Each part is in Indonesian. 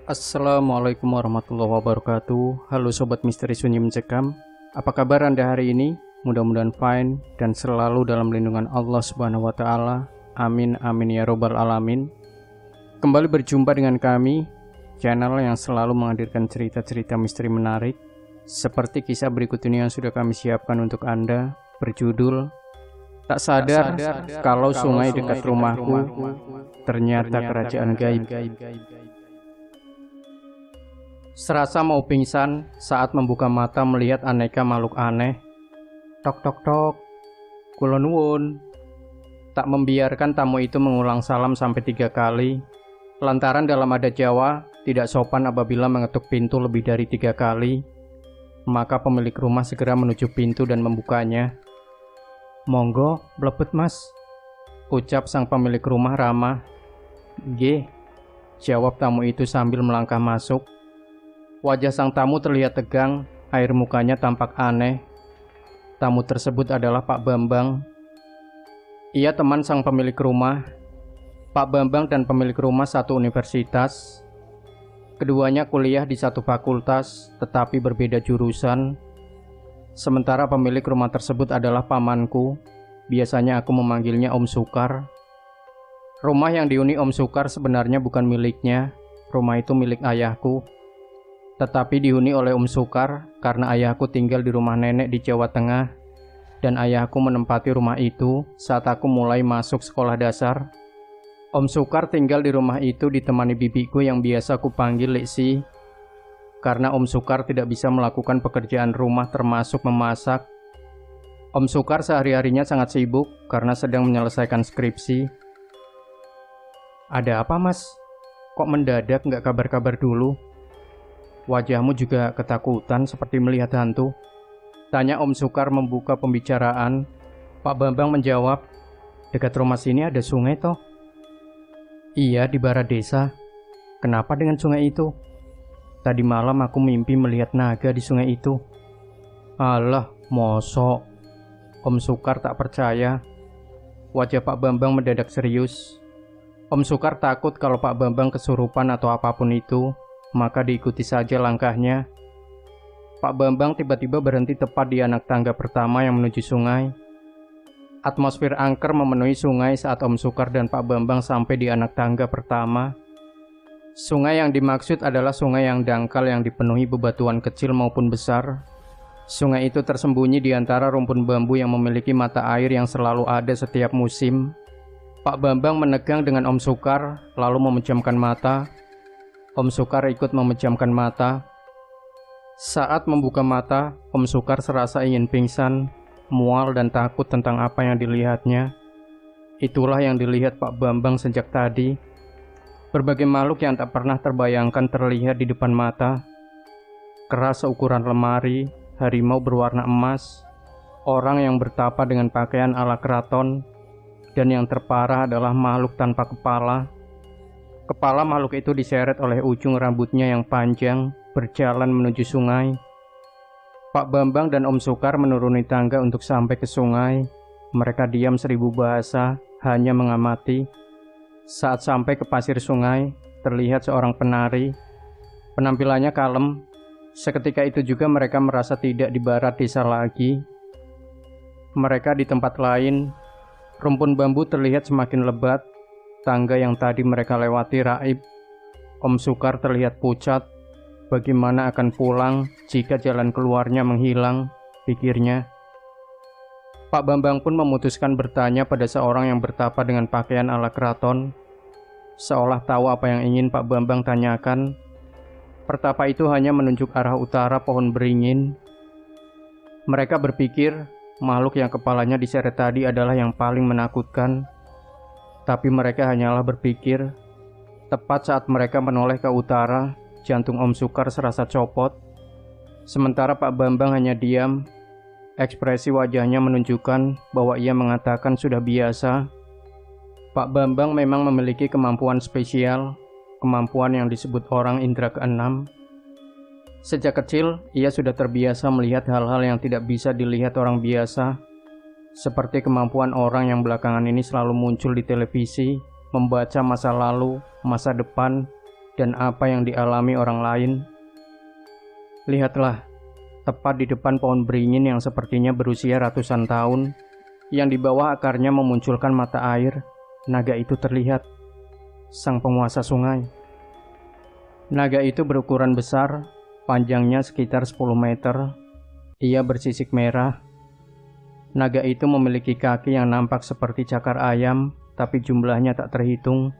Assalamualaikum warahmatullahi wabarakatuh. Halo Sobat Misteri Sunyi Mencekam. Apa kabar Anda hari ini? Mudah-mudahan fine dan selalu dalam lindungan Allah Subhanahu wa Ta'ala. Amin amin ya robbal alamin. Kembali berjumpa dengan kami, channel yang selalu menghadirkan cerita-cerita misteri menarik seperti kisah berikut ini yang sudah kami siapkan untuk Anda, berjudul Tak sadar kalau sungai dekat rumahku ternyata kerajaan gaib. Serasa mau pingsan saat membuka mata melihat aneka makhluk aneh. Tok tok tok. Kula nuwun. Tak membiarkan tamu itu mengulang salam sampai 3 kali. Lantaran dalam adat Jawa tidak sopan apabila mengetuk pintu lebih dari 3 kali. Maka pemilik rumah segera menuju pintu dan membukanya. Monggo, blebet mas, ucap sang pemilik rumah ramah. Nggih, jawab tamu itu sambil melangkah masuk. Wajah sang tamu terlihat tegang, air mukanya tampak aneh. Tamu tersebut adalah Pak Bambang. Ia teman sang pemilik rumah. Pak Bambang dan pemilik rumah satu universitas. Keduanya kuliah di satu fakultas, tetapi berbeda jurusan. Sementara pemilik rumah tersebut adalah pamanku. Biasanya aku memanggilnya Om Sukar. Rumah yang dihuni Om Sukar sebenarnya bukan miliknya. Rumah itu milik ayahku. Tetapi dihuni oleh Om Sukar karena ayahku tinggal di rumah nenek di Jawa Tengah. Dan ayahku menempati rumah itu saat aku mulai masuk sekolah dasar. Om Sukar tinggal di rumah itu ditemani bibiku yang biasa aku panggil Liksi. Karena Om Sukar tidak bisa melakukan pekerjaan rumah termasuk memasak. Om Sukar sehari-harinya sangat sibuk karena sedang menyelesaikan skripsi. Ada apa mas? Kok mendadak nggak kabar-kabar dulu? Wajahmu juga ketakutan seperti melihat hantu. Tanya Om Sukar membuka pembicaraan. Pak Bambang menjawab, dekat rumah sini ada sungai toh? Iya, di barat desa. Kenapa dengan sungai itu? Tadi malam aku mimpi melihat naga di sungai itu. Alah, mosok. Om Sukar tak percaya. Wajah Pak Bambang mendadak serius. Om Sukar takut kalau Pak Bambang kesurupan atau apapun itu, maka diikuti saja langkahnya. Pak Bambang tiba-tiba berhenti tepat di anak tangga pertama yang menuju sungai. Atmosfer angker memenuhi sungai saat Om Sukar dan Pak Bambang sampai di anak tangga pertama. Sungai yang dimaksud adalah sungai yang dangkal yang dipenuhi bebatuan kecil maupun besar. Sungai itu tersembunyi di antara rumpun bambu yang memiliki mata air yang selalu ada setiap musim. Pak Bambang menegang dengan Om Sukar, lalu memejamkan mata. Om Sukar ikut memejamkan mata. Saat membuka mata, Om Sukar serasa ingin pingsan, mual dan takut tentang apa yang dilihatnya. Itulah yang dilihat Pak Bambang sejak tadi. Berbagai makhluk yang tak pernah terbayangkan terlihat di depan mata. Keras seukuran lemari, harimau berwarna emas, orang yang bertapa dengan pakaian ala keraton, dan yang terparah adalah makhluk tanpa kepala. Kepala makhluk itu diseret oleh ujung rambutnya yang panjang, berjalan menuju sungai. Pak Bambang dan Om Sukar menuruni tangga untuk sampai ke sungai. Mereka diam 1000 bahasa, hanya mengamati. Saat sampai ke pasir sungai, terlihat seorang penari. Penampilannya kalem. Seketika itu juga mereka merasa tidak di barat desa lagi. Mereka di tempat lain. Rumpun bambu terlihat semakin lebat. Tangga yang tadi mereka lewati raib. Om Sukar terlihat pucat. Bagaimana akan pulang jika jalan keluarnya menghilang, pikirnya. Pak Bambang pun memutuskan bertanya pada seorang yang bertapa dengan pakaian ala keraton. Seolah tahu apa yang ingin Pak Bambang tanyakan. Pertapa itu hanya menunjuk arah utara pohon beringin. Mereka berpikir makhluk yang kepalanya diseret tadi adalah yang paling menakutkan. Tapi mereka hanyalah berpikir. Tepat saat mereka menoleh ke utara, jantung Om Sukar serasa copot. Sementara Pak Bambang hanya diam. Ekspresi wajahnya menunjukkan bahwa ia mengatakan sudah biasa. Pak Bambang memang memiliki kemampuan spesial, kemampuan yang disebut orang indera keenam. Sejak kecil, ia sudah terbiasa melihat hal-hal yang tidak bisa dilihat orang biasa, seperti kemampuan orang yang belakangan ini selalu muncul di televisi, membaca masa lalu, masa depan, dan apa yang dialami orang lain. Lihatlah, tepat di depan pohon beringin yang sepertinya berusia ratusan tahun, yang di bawah akarnya memunculkan mata air, naga itu terlihat, sang penguasa sungai. Naga itu berukuran besar, panjangnya sekitar 10 meter. Ia bersisik merah. Naga itu memiliki kaki yang nampak seperti cakar ayam, tapi jumlahnya tak terhitung.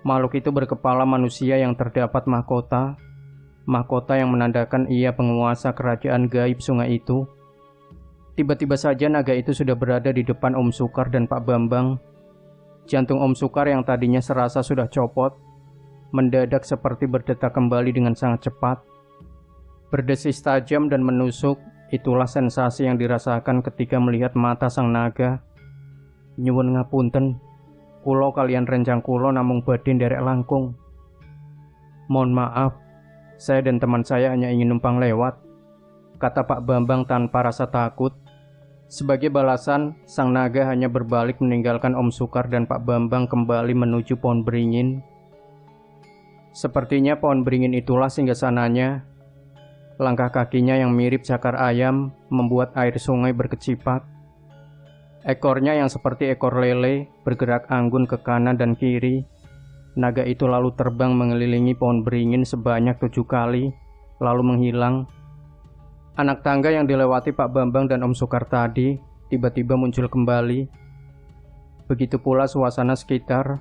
Makhluk itu berkepala manusia yang terdapat mahkota yang menandakan ia penguasa kerajaan gaib sungai itu. Tiba-tiba saja naga itu sudah berada di depan Om Sukar dan Pak Bambang. Jantung Om Sukar yang tadinya serasa sudah copot, mendadak seperti berdetak kembali dengan sangat cepat. Berdesis tajam dan menusuk, itulah sensasi yang dirasakan ketika melihat mata sang naga. Nyuwun ngapunten, kulo kalian rencang kulo namung badhe nderek langkung. Mohon maaf, saya dan teman saya hanya ingin numpang lewat, kata Pak Bambang tanpa rasa takut. Sebagai balasan, sang naga hanya berbalik meninggalkan Om Sukar dan Pak Bambang kembali menuju pohon beringin. Sepertinya pohon beringin itulah singgasananya. Langkah kakinya yang mirip cakar ayam membuat air sungai berkecipak. Ekornya yang seperti ekor lele bergerak anggun ke kanan dan kiri. Naga itu lalu terbang mengelilingi pohon beringin sebanyak 7 kali, lalu menghilang. Anak tangga yang dilewati Pak Bambang dan Om Sukar tadi tiba-tiba muncul kembali. Begitu pula suasana sekitar.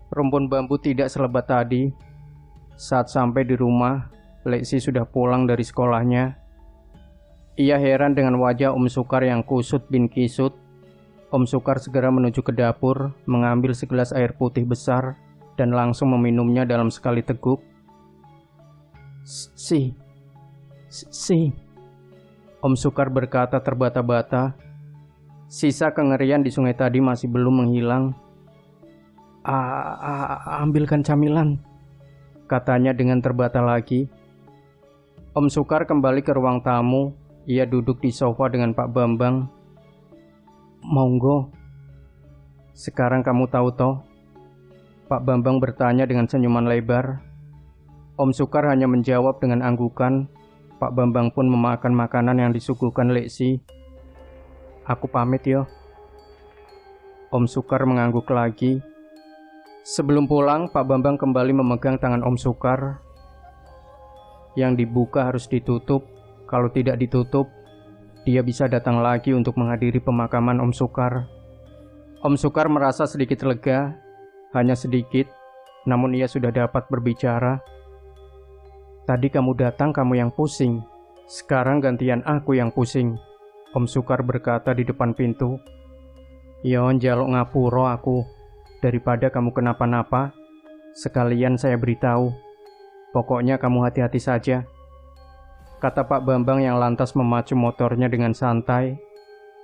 Rumpun bambu tidak selebat tadi. Saat sampai di rumah, Leksi sudah pulang dari sekolahnya. Ia heran dengan wajah Om Sukar yang kusut bin kisut. Om Sukar segera menuju ke dapur, mengambil segelas air putih besar, dan langsung meminumnya dalam sekali teguk. Si. Om Sukar berkata terbata-bata. Sisa kengerian di sungai tadi masih belum menghilang. Ambilkan camilan, katanya dengan terbata lagi. Om Sukar kembali ke ruang tamu. Ia duduk di sofa dengan Pak Bambang. Monggo. Sekarang kamu tahu toh? Pak Bambang bertanya dengan senyuman lebar. Om Sukar hanya menjawab dengan anggukan. Pak Bambang pun memakan makanan yang disuguhkan Leksi. Aku pamit yo. Om Sukar mengangguk lagi. Sebelum pulang, Pak Bambang kembali memegang tangan Om Sukar. Yang dibuka harus ditutup. Kalau tidak ditutup, dia bisa datang lagi untuk menghadiri pemakaman Om Sukar. Om Sukar merasa sedikit lega, hanya sedikit, namun ia sudah dapat berbicara. Tadi kamu datang, kamu yang pusing. Sekarang gantian aku yang pusing, Om Sukar berkata di depan pintu. Yon jaluk ngapuro aku. Daripada kamu kenapa-napa, sekalian saya beritahu. Pokoknya kamu hati-hati saja, kata Pak Bambang yang lantas memacu motornya dengan santai.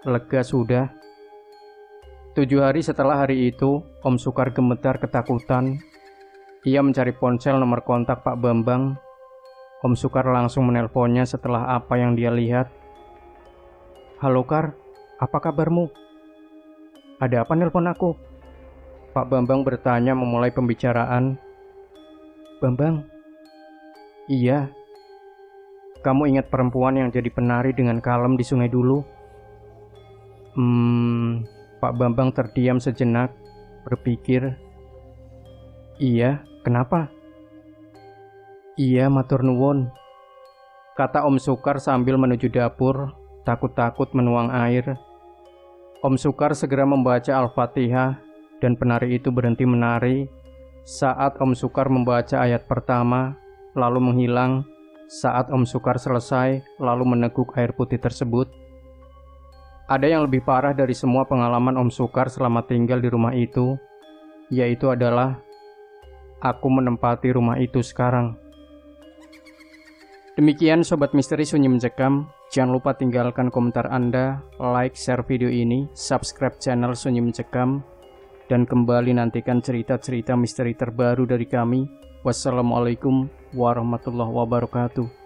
Lega sudah. 7 hari setelah hari itu, Om Sukar gemetar ketakutan. Ia mencari ponsel nomor kontak Pak Bambang. Om Sukar langsung menelponnya setelah apa yang dia lihat. Halo Kar, apa kabarmu? Ada apa nelpon aku? Pak Bambang bertanya memulai pembicaraan. Bambang? Iya. Kamu ingat perempuan yang jadi penari dengan kalem di sungai dulu? Pak Bambang terdiam sejenak, berpikir. Iya, kenapa? Iya, matur nuwun, kata Om Sukar sambil menuju dapur, takut-takut menuang air. Om Sukar segera membaca Al-Fatihah dan penari itu berhenti menari saat Om Sukar membaca ayat pertama, lalu menghilang saat Om Sukar selesai lalu meneguk air putih tersebut. Ada yang lebih parah dari semua pengalaman Om Sukar selama tinggal di rumah itu, yaitu adalah aku menempati rumah itu sekarang. Demikian Sobat Misteri Sunyi Mencekam. Jangan lupa tinggalkan komentar Anda, like, share video ini, subscribe channel Sunyi Mencekam, dan kembali nantikan cerita-cerita misteri terbaru dari kami. Wassalamualaikum warahmatullahi wabarakatuh.